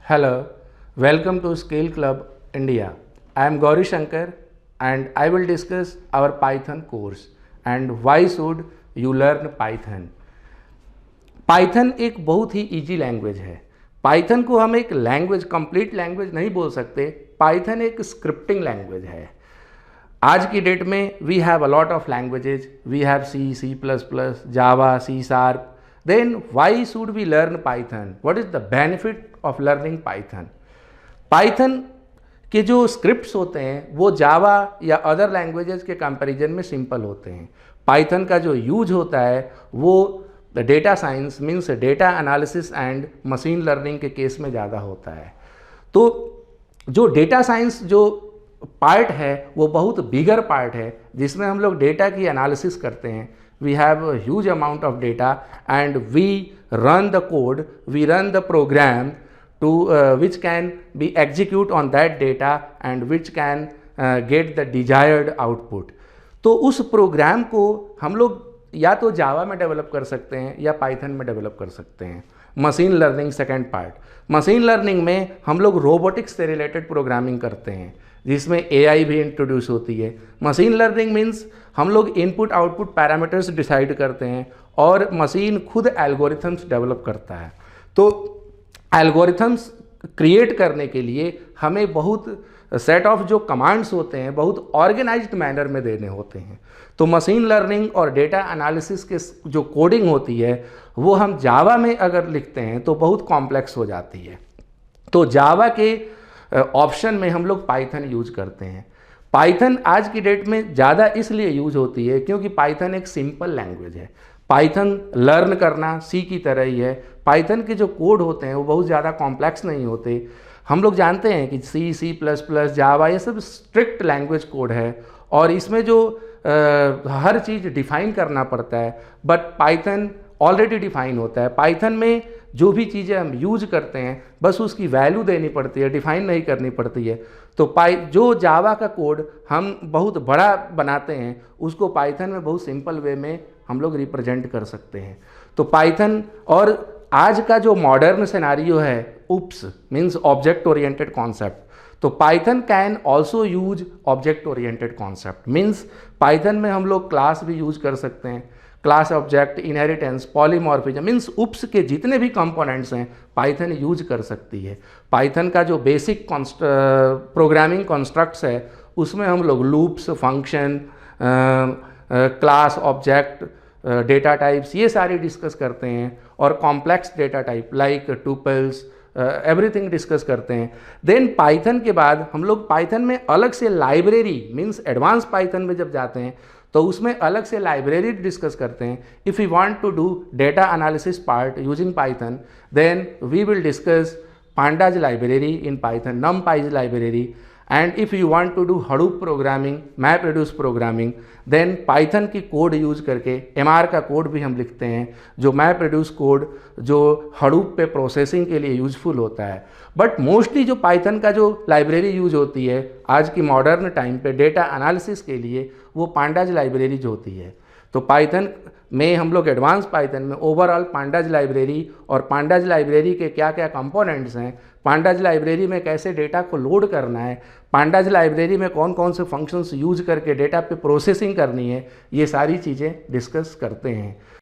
Hello, welcome to Scale Club India. I am Gauri Shankar and I will discuss our Python course and why should you learn Python. Python एक बहुत ही easy language है। Python को हम एक language, complete language नहीं बोल सकते। Python एक स्क्रिप्टिंग लैंग्वेज है। आज की डेट में we have a lot of languages, we have C, C plus plus, Java, C sharp. Then why should we learn Python? What is the benefit of learning Python? Python के जो scripts होते हैं वो Java या other languages के comparison में simple होते हैं। पाइथन का जो यूज होता है वो data science means data analysis and machine learning के केस में ज़्यादा होता है। तो जो डेटा साइंस जो पार्ट है वो बहुत बिगर पार्ट है, जिसमें हम लोग डेटा की एनालिसिस करते हैं। We have a huge amount of data and we run the code, we run the program to which can be execute on that data and which can get the desired output। तो उस programme को हम लोग या तो जावा में develop कर सकते हैं या पाइथन में डेवलप कर सकते हैं। Machine learning second part. Machine learning में हम लोग रोबोटिक्स से रिलेटेड प्रोग्रामिंग करते हैं, जिसमें एआई भी इंट्रोड्यूस होती है। मशीन लर्निंग मीन्स हम लोग इनपुट आउटपुट पैरामीटर्स डिसाइड करते हैं और मशीन खुद एल्गोरिथम्स डेवलप करता है। तो एल्गोरिथम्स क्रिएट करने के लिए हमें बहुत सेट ऑफ जो कमांड्स होते हैं बहुत ऑर्गेनाइज्ड मैनर में देने होते हैं। तो मशीन लर्निंग और डेटा एनालिसिस के जो कोडिंग होती है वो हम जावा में अगर लिखते हैं तो बहुत कॉम्प्लेक्स हो जाती है। तो जावा के ऑप्शन में हम लोग पाइथन यूज करते हैं। पाइथन आज की डेट में ज़्यादा इसलिए यूज होती है क्योंकि पाइथन एक सिंपल लैंग्वेज है। पाइथन लर्न करना सी की तरह ही है। पाइथन के जो कोड होते हैं वो बहुत ज़्यादा कॉम्प्लेक्स नहीं होते। हम लोग जानते हैं कि सी, सी प्लस प्लस, जावा ये सब स्ट्रिक्ट लैंग्वेज कोड है और इसमें जो हर चीज़ डिफाइन करना पड़ता है, बट पाइथन ऑलरेडी डिफाइन होता है। पाइथन में जो भी चीज़ें हम यूज करते हैं बस उसकी वैल्यू देनी पड़ती है, डिफाइन नहीं करनी पड़ती है। तो जो जावा का कोड हम बहुत बड़ा बनाते हैं उसको पाइथन में बहुत सिंपल वे में हम लोग रिप्रेजेंट कर सकते हैं। तो पाइथन और आज का जो मॉडर्न सिनेरियो है OOPS means object oriented concept. तो Python can also use object oriented concept means Python में हम लोग क्लास भी यूज कर सकते हैं। Class, object, inheritance, polymorphism means OOPS के जितने भी कंपोनेंट्स हैं पाइथन यूज कर सकती है। पाइथन का जो बेसिक प्रोग्रामिंग कॉन्स्ट्रक्ट्स है उसमें हम लोग loops, function, class, object, data types ये सारी डिस्कस करते हैं और complex data type like tuples everything discuss करते हैं। देन पाइथन के बाद हम लोग पाइथन में अलग से लाइब्रेरी मीन्स एडवांस पाइथन में जब जाते हैं तो उसमें अलग से लाइब्रेरी डिस्कस करते हैं। If you want to do data analysis part using Python then we will discuss pandas library in Python, numpy library, and if you want to do Hadoop programming, MapReduce programming, then Python की code use करके MR का code भी हम लिखते हैं, जो MapReduce code जो Hadoop पे प्रोसेसिंग के लिए यूजफुल होता है। बट मोस्टली जो Python का जो लाइब्रेरी यूज होती है आज की मॉडर्न टाइम पे डेटा एनालिसिस के लिए वो pandas लाइब्रेरी जो होती है। तो पाइथन में हम लोग एडवांस पाइथन में ओवरऑल pandas लाइब्रेरी और pandas लाइब्रेरी के क्या क्या कंपोनेंट्स हैं, pandas लाइब्रेरी में कैसे डेटा को लोड करना है, pandas लाइब्रेरी में कौन कौन से फंक्शंस यूज करके डेटा पे प्रोसेसिंग करनी है, ये सारी चीज़ें डिस्कस करते हैं।